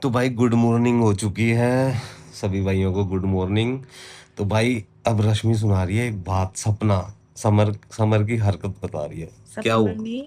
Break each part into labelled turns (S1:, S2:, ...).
S1: तो भाई good morning हो चुकी है। सभी भाइयों को गुड मॉर्निंग। तो भाई अब रश्मि सुना रही है एक बात, सपना। समर समर की हरकत बता रही है। क्या
S2: सपना
S1: हुआ?
S2: नहीं,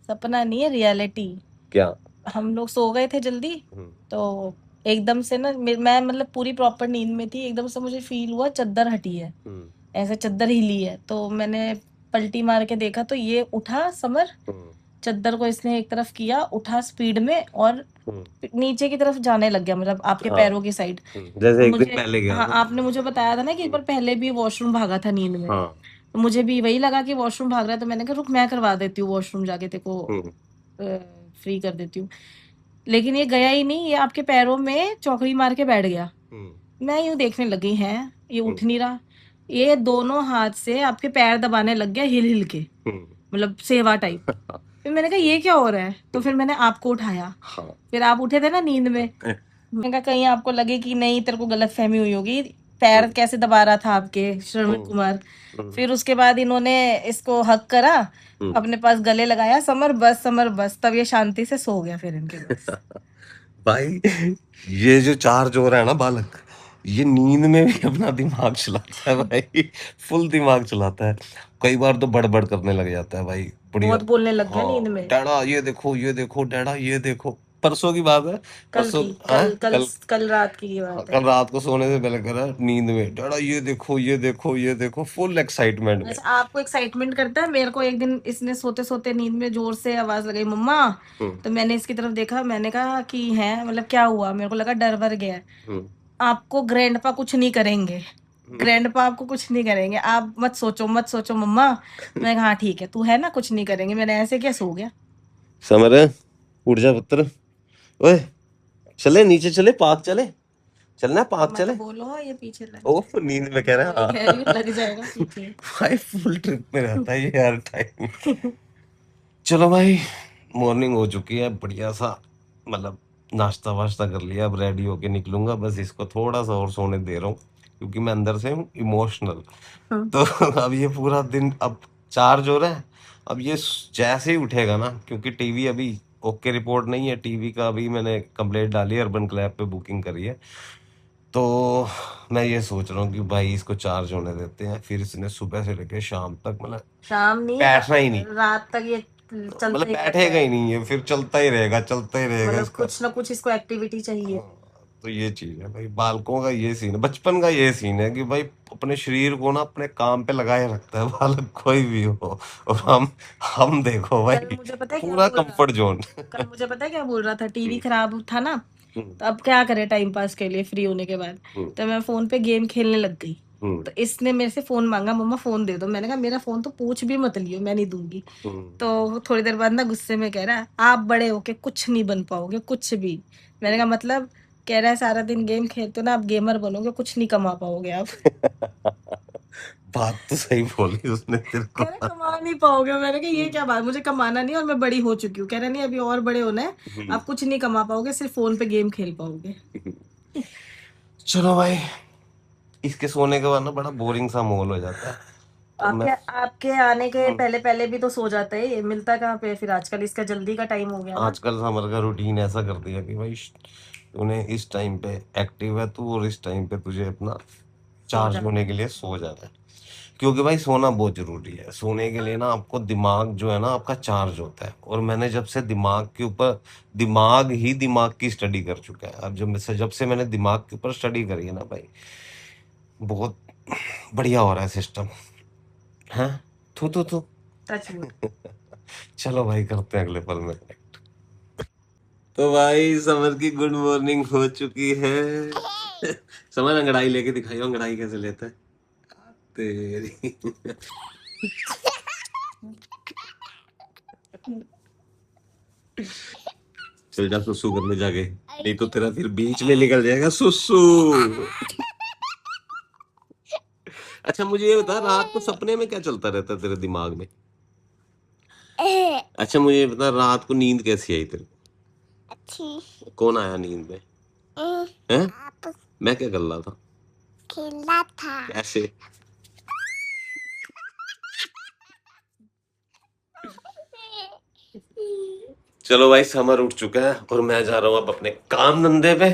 S2: सपना नहीं है, रियलिटी।
S1: क्या?
S2: हम लोग सो गए थे जल्दी,
S1: हम्म,
S2: तो एकदम से ना मैं मतलब पूरी प्रॉपर नींद में थी, एकदम से मुझे फील हुआ चादर हटी है,
S1: हम्म,
S2: ऐसे चादर हिली है। तो मैंने पलटी मार के देखा तो ये उठा समर,
S1: हम्म,
S2: चादर को इसने एक तरफ किया, उठा स्पीड में और
S1: हम्म,
S2: नीचे की तरफ जाने लग गया, मतलब आपके
S1: हाँ,
S2: पैरों की साइड।
S1: जैसे
S2: तो
S1: एक दिन
S2: मुझे,
S1: पहले गया
S2: हाँ,
S1: था।
S2: आपने मुझे बताया था ना कि एक बार पहले भी वॉशरूम भागा था नींद में।
S1: हाँ।
S2: तो मुझे भी वही लगा कि वॉशरूम भाग रहा है, तो मैंने कहा रुक मैं करवा देती हूँ वॉशरूम जाके, तेरे को
S1: हम्म,
S2: फ्री कर देती हूँ। लेकिन ये गया ही नहीं, ये आपके पैरों में चौकड़ी मार के बैठ गया।
S1: हम्म,
S2: मैं यूं देखने लगी, है ये
S1: हम्म,
S2: उठ नहीं रहा। ये दोनों हाथ से आपके पैर दबाने लग गया, हिल हिल के,
S1: हम्म,
S2: मतलब सेवा टाइप। फिर मैंने कहा ये क्या हो रहा है, तो फिर मैंने आपको उठाया।
S1: हाँ।
S2: फिर आप उठे थे ना नींद में, मैंने कहा कहीं आपको लगे कि नहीं तेरे को गलत फहमी हुई होगी, पैर कैसे दबा रहा था आपके श्रवण कुमार। फिर उसके बाद इन्होंने इसको हक करा, अपने पास गले लगाया, समर बस समर बस, तब ये शांति से सो गया फिर इनके पास।
S1: भाई ये जो चार चोर है ना बालक, ये नींद में भी अपना दिमाग चलाता है भाई। फुल दिमाग चलाता है। कई बार तो बड़बड़ करने लग जाता है भाई। बढ़िया।
S2: बहुत बोलने लग गया नींद
S1: हाँ
S2: में।
S1: डैडा ये देखो डैडा ये देखो। परसों की बात है।
S2: कल
S1: परसों
S2: की,
S1: हाँ
S2: कल
S1: कल।
S2: कल रात की ये
S1: हाँ,
S2: बात है।
S1: कल रात को सोने से पहले करा नींद में, डैडा ये देखो ये देखो ये देखो, फुल एक्साइटमेंट में।
S2: अच्छा, आपको एक्साइटमेंट करता है, मेरे को एक दिन इसने सोते सोते नींद में जोर से आवाज लगाई, मम्मा।
S1: हम्म,
S2: तो मैंने इसकी तरफ देखा, मैंने कहा कि है, मतलब क्या हुआ, मेरे को लगा डर वर गया है।
S1: हम्म,
S2: आपको ग्रैंडपा कुछ नहीं करेंगे,
S1: हम्म।
S2: ग्रैंडपा आपको कुछ नहीं करेंगे, आप मत सोचो मत सोचो मम्मा। मैं कहा हाँ ठीक है, तू है ना, कुछ नहीं करेंगे। मैंने ऐसे क्या सो गया।
S1: समर उठ जा पुत्र। ओए चले नीचे, चले पार्क चले। चलना है पार्क
S2: मैं तो
S1: चले।
S2: बोलो ये पीछे लग
S1: ओ
S2: जाएगा,
S1: नींद में कह
S2: मैं
S1: रहा
S2: वही कह रही हूँ,
S1: है
S2: लग जाएगा
S1: हाँ।
S2: पीछे।
S1: भाई फुल ट्रिप में रहता है ये हर टाइम। चलो भाई, मॉर्निंग हो चुकी है बढ़िया सा। मतलब नाश्ता वाश्ता कर लिया, अब रेडी होके निकलूंगा। बस इसको थोड़ा सा और सोने दे रहा हूँ, क्योंकि मैं अंदर से हूँ इमोशनल। तो अब ये पूरा दिन अब चार्ज हो रहा है। अब ये जैसे ही उठेगा ना, क्योंकि टीवी अभी ओके रिपोर्ट नहीं है टीवी का, अभी मैंने कंप्लेंट डाली है, अर्बन क्लैब पे बुकिंग करी है। तो मैं ये सोच रहा हूँ कि भाई इसको चार्ज होने देते हैं, फिर इसने सुबह से लेके शाम तक मतलब
S2: शाम नहीं,
S1: बैठना ही नहीं।
S2: रात तक ये चलता
S1: मतलब
S2: ही रहता
S1: बैठेगा ही
S2: है,
S1: नहीं, ये फिर चलता ही रहेगा, चलता ही रहेगा
S2: मतलब
S1: इसका।
S2: कुछ ना कुछ इसको एक्टिविटी चाहिए।
S1: हाँ, तो ये चीज है भाई, बालकों का ये सीन है, बचपन का ये सीन है कि भाई अपने शरीर को ना अपने काम पे लगाए रखता है बालक कोई भी हो। और हम देखो
S2: कल
S1: भाई,
S2: मुझे पता है क्या
S1: पूरा
S2: बोल रहा
S1: कंफर्ट जोन।
S2: कल मुझे पता है क्या बोल रहा था, टीवी
S1: हम्म,
S2: खराब था ना,
S1: हम्म,
S2: तो अब क्या करे टाइम पास के लिए फ्री होने के बाद।
S1: हम्म,
S2: तो मैं फोन पे गेम खेलने लग गई।
S1: हम्म,
S2: तो इसने मेरे से फोन मांगा, मम्मा फोन दे दो। मैंने कहा मेरा फोन तो पूछ भी मत लियो, मैं नहीं दूंगी।
S1: हम्म,
S2: तो वो थोड़ी देर बाद ना गुस्से में कह रहा है आप बड़े होके कुछ नहीं बन पाओगे, कुछ भी। मैंने कहा मतलब, कह रहा है सारा दिन गेम खेलते हो ना, आप गेमर बनोगे, कुछ नहीं कमा पाओगे आप।
S1: बात तो सही बोली उसने तेरे
S2: कह रहे
S1: को।
S2: कमा नहीं पाओगे, मैंने कहा ये क्या बात, मुझे कमाना नहीं और मैं बड़ी हो चुकी हूँ। कह रहा नहीं अभी और बड़े होना है,
S1: हम्म,
S2: आप कुछ नहीं कमा पाओगे, सिर्फ फोन पे गेम खेल पाओगे।
S1: चलो भाई, इसके सोने के बाद ना बड़ा बोरिंग सा माहौल हो जाता है। तो मैं
S2: आपके आपके आने के पहले पहले भी तो सो जाता है ये, मिलता कहाँ पे फिर आजकल, इसका जल्दी का टाइम हो गया ना।
S1: आजकल समर का रूटीन ऐसा कर दिया कि भाई तूने इस टाइम पे एक्टिव है तू, और इस टाइम पे तुझे अपना
S2: सो
S1: चार्ज
S2: जाना
S1: होने के लिए सो जाना है। क्योंकि भाई सोना बहुत जरूरी है, सोने के लिए ना आपको दिमाग जो है ना आपका चार्ज होता है। और मैंने जब से दिमाग के ऊपर, दिमाग ही दिमाग की स्टडी कर चुका है। अब जब से मैंने दिमाग के ऊपर स्टडी करी है ना भाई, बहुत बढ़िया हो रहा है सिस्टम। हाँ। थू।
S2: टचवुड।
S1: चलो भाई, करते हैं अगले पल में। तो भाई समर की गुड मॉर्निंग हो चुकी है। समर अंगड़ाई लेके दिखाइयो, अंगड़ाई कैसे लेता है तेरी। चल जा सुसु करने जाके, नहीं तो तेरा फिर बीच में निकल जाएगा सुसु। अच्छा मुझे ये बता, रात को सपने में क्या चलता रहता है तेरे दिमाग में? अच्छा मुझे ये बता, रात को नींद कैसी आई तेरे को? कौन आया नींद में? हैं? मैं क्या कर रहा था? खेला था। कैसे? चलो भाई समर उठ चुका है और मैं जा रहा हूँ अब अपने काम धंधे पे।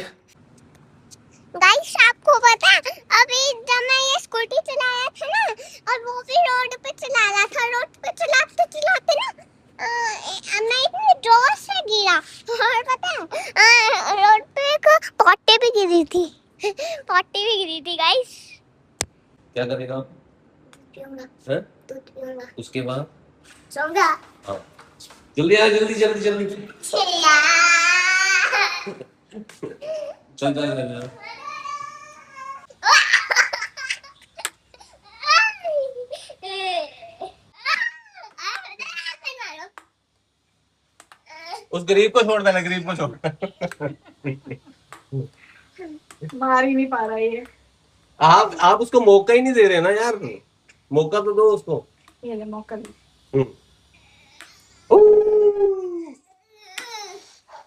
S3: गाइस आपको पता है अभी जब मैं ये स्कूटी चलाया था ना और वो भी रोड पे चला रहा था, रोड पे चलाते चलाते ना मैं इतनी जोर से गिरा और पता है रोड पे एक पॉटी भी गिरी थी पॉटी भी गिरी थी गाइस।
S1: क्या करेगा आप?
S3: पीऊंगा,
S1: हैं?
S3: दूध पीऊंगा,
S1: उसके बाद
S3: सोऊंगा।
S1: हाँ जल्दी आ, जल्दी जल्दी जल्दी
S3: चिल्ला।
S1: चल चल चल। उस गरीब को छोड़ देना, गरीब को छोड़।
S2: मार ही नहीं पा रहा ये।
S1: आप उसको मौका ही नहीं दे रहे ना यार, मौका तो दो उसको।
S2: ये ले मौका ले।
S1: हम्म।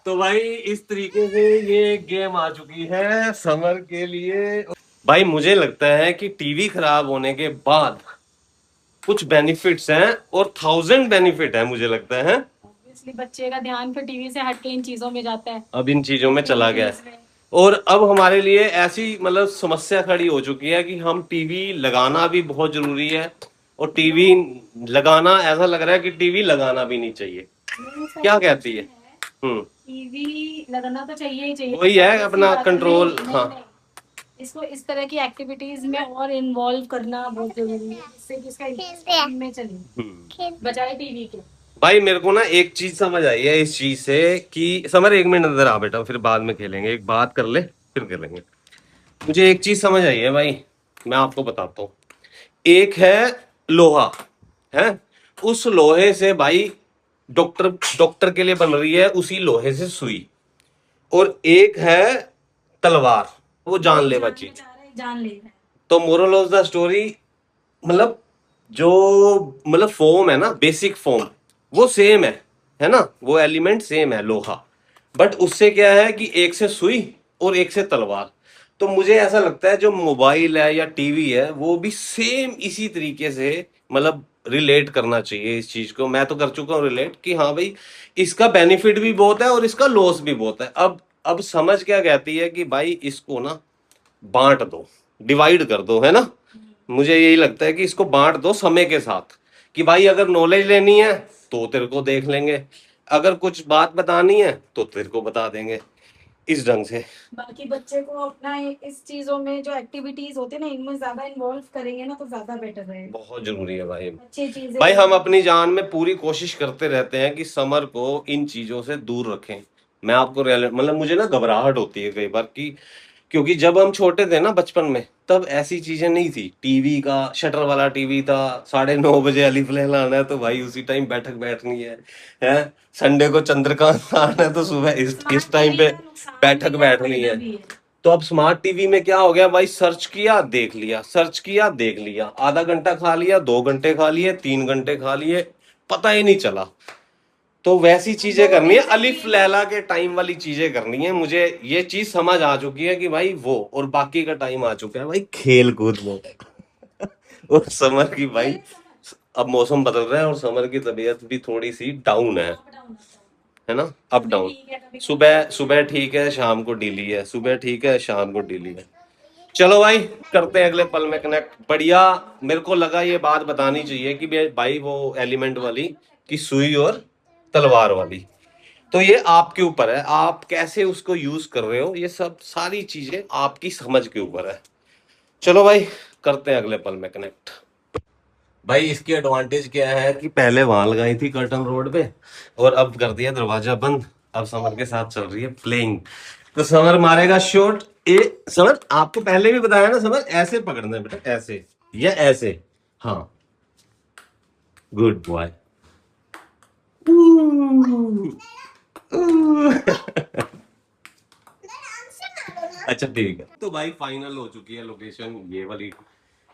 S1: तो भाई इस तरीके से ये गेम आ चुकी है समर के लिए। भाई मुझे लगता है कि टीवी खराब होने के बाद कुछ बेनिफिट्स हैं और 1000 बेनिफिट है मुझे लगता है।
S2: ऑब्वियसली बच्चे का ध्यान फिर टीवी से हट के इन चीजों में जाता है,
S1: अब इन चीजों में चला गया है
S2: इसमें।
S1: और अब हमारे लिए ऐसी मतलब समस्या खड़ी हो चुकी है कि हम टीवी लगाना भी बहुत जरूरी है और टीवी लगाना ऐसा लग रहा है कि टीवी लगाना भी नहीं चाहिए। क्या कहती है?
S2: टीवी लगाना तो चाहिए ही चाहिए,
S1: वही है
S2: ऐसी
S1: अपना
S2: बात नहीं,
S1: कंट्रोल।
S2: नहीं,
S1: हाँ
S2: नहीं। इसको इस तरह की एक्टिविटीज में और इन्वॉल्व करना बहुत जरूरी है, जिससे कि इसका इंटरेस्ट में चले, बजाय टीवी के।
S1: भाई मेरे को ना एक चीज समझ आई है इस चीज से कि समर 1 मिनट अंदर आ बेटा, फिर बाद में खेलेंगे, एक बात कर ले फिर करेंगे। मुझे एक चीज समझ आई है भाई, मैं आपको बताता हूँ। एक है लोहा, है उस लोहे से भाई डॉक्टर डॉक्टर के लिए बन रही है उसी लोहे से सुई, और एक है तलवार, वो जानलेवा चीज।
S2: जान ले रहा है।
S1: तो मोरल ऑफ द स्टोरी मतलब जो मतलब फॉर्म है ना, बेसिक फॉर्म वो सेम है ना, वो एलिमेंट सेम है लोहा, बट उससे क्या है कि एक से सुई और एक से तलवार। तो मुझे ऐसा लगता है जो मोबाइल है या टीवी है वो भी सेम इसी तरीके से मतलब रिलेट करना चाहिए इस चीज को। मैं तो कर चुका हूँ रिलेट कि हाँ भाई इसका बेनिफिट भी बहुत है और इसका लॉस भी बहुत है। अब समझ क्या कहती है कि भाई इसको ना बांट दो, डिवाइड कर दो, है ना। मुझे यही लगता है कि इसको बांट दो समय के साथ कि भाई अगर नॉलेज लेनी है तो तेरे को देख लेंगे, अगर कुछ बात बतानी है तो तेरे को बता देंगे, इस ढंग से।
S2: बाकी बच्चे को अपना इस चीजों में जो एक्टिविटीज होते हैं ना, इनमें ज्यादा इन्वॉल्व करेंगे ना तो ज्यादा बेटर रहेगा।
S1: बहुत जरूरी है भाई।
S2: अच्छी चीजें
S1: भाई हम अपनी जान में पूरी कोशिश करते रहते हैं कि समर को इन चीजों से दूर रखें। मैं आपको मतलब मुझे ना घबराहट होती है कई बार कि क्योंकि जब हम छोटे थे ना बचपन में तब ऐसी चीजें नहीं थी। टीवी का शटर वाला टीवी था, 9:30 बजे अलिफ लहलाना है तो भाई उसी टाइम बैठक बैठनी है संडे को चंद्रकांत आना है तो सुबह इस टाइम पे बैठक बैठनी है। तो अब स्मार्ट टीवी में क्या हो गया भाई, सर्च किया देख लिया, सर्च किया देख लिया, आधा घंटा खा लिया, 2 घंटे खा लिए, 3 घंटे खा लिए, पता ही नहीं चला। तो वैसी चीजें करनी है, अलिफ लैला के टाइम वाली चीजें करनी है। मुझे ये चीज समझ आ चुकी है कि भाई वो और बाकी का टाइम आ चुका है भाई खेल कूद में। और समर की भाई अब मौसम बदल रहा है और समर की तबीयत भी थोड़ी सी डाउन है ना, अप डाउन। सुबह सुबह ठीक है, शाम को ढीली है, सुबह ठीक है, शाम को ढीली है। चलो भाई करते हैं अगले पल में कनेक्ट। बढ़िया, मेरे को लगा ये बात बतानी चाहिए कि भाई वो एलिमेंट वाली कि सुई और तलवार वाली, तो ये आपके ऊपर है, आप कैसे उसको यूज कर रहे हो, ये सब सारी चीजें आपकी समझ के ऊपर है। चलो भाई करते हैं अगले पल में कनेक्ट। भाई इसकी एडवांटेज क्या है कि पहले वहां लगाई थी कर्टन रोड पे और अब कर दिया दरवाजा बंद, अब समर के साथ चल रही है प्लेइंग। तो समर मारेगा शॉट। ए समर आपको पहले भी बताया ना, समर ऐसे पकड़ना है बेटा, ऐसे या ऐसे, हाँ गुड बॉय। अच्छा ठीक है, तो भाई फाइनल हो चुकी है लोकेशन,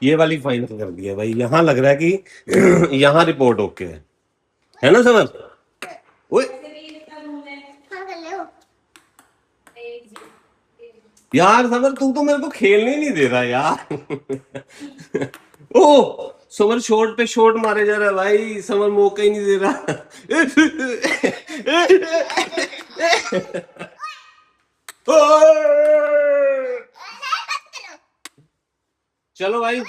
S1: ये वाली फाइनल कर दी है भाई। यहाँ लग रहा है कि यहाँ रिपोर्ट ओके है ना समझ। ओए
S3: हाँ कर ले हो।
S1: यार समर तू तो मेरे को खेलने ही नहीं दे रहा यार। ओ समर शॉट पे शॉट मारे जा रहा है भाई, समर मौका ही नहीं दे रहा। चलो भाई।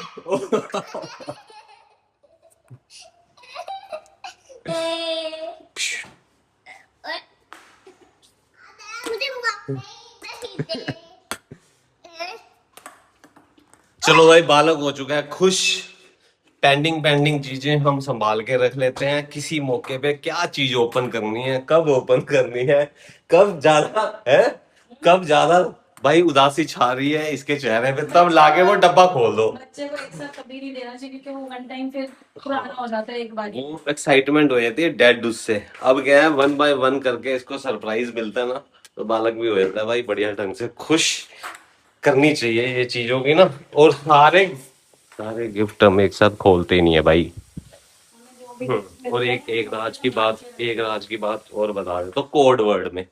S1: चलो भाई, बालक हो चुका है खुश। पेंडिंग पेंडिंग चीजें हम संभाल के रख लेते हैं, किसी मौके पे क्या चीज ओपन करनी है, कब ओपन करनी है, कब ज्यादा है, कब ज्यादा भाई उदासी छा रही है इसके चेहरे पे, तब लाके वो डब्बा खोल दो।
S2: बच्चे को एक साथ कभी नहीं देना चाहिए, क्योंकि वो वन टाइम फिर पुराना हो जाता है एक बार।
S1: वो एक्साइटमेंट हो जाती है डेड उससे। अब क्या है, 1 बाय 1 करके इसको सरप्राइज मिलता है ना, तो बालक भी हो जाता है भाई बढ़िया ढंग से खुश। करनी चाहिए ये चीजों की ना। और सारे सारे गिफ्ट हम एक साथ खोलते ही नहीं है भाई। और एक राज की बात और बता दे तो, कोड वर्ड में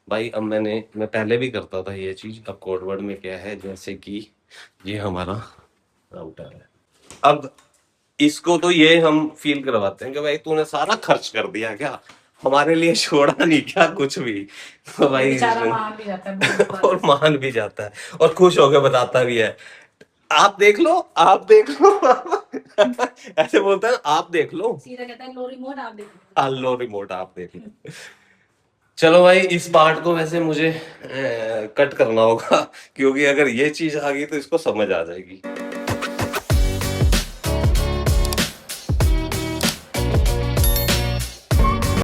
S1: भाई, अब मैं पहले भी करता था ये चीज, अब कोड वर्ड में क्या है, जैसे कि ये हमारा राउटर है, अब इसको तो ये हम फील करवाते हैं कि भाई तूने सारा खर्च कर दिया क्या, हमारे लिए छोड़ा नहीं क्या कुछ भी। तो भाई
S2: बेचारा मान भी जाता है बहुत बार।
S1: और मान भी जाता है और खुश होकर बताता भी है, आप देख लो, आप देख लो। ऐसे बोलता है, आप देख लो,
S2: सीधा कहता है लो रिमोट आप देखो।
S1: लो रिमोट आप देख लो। चलो भाई, इस पार्ट को वैसे मुझे कट करना होगा, क्योंकि अगर ये चीज आ गई तो इसको समझ आ जाएगी।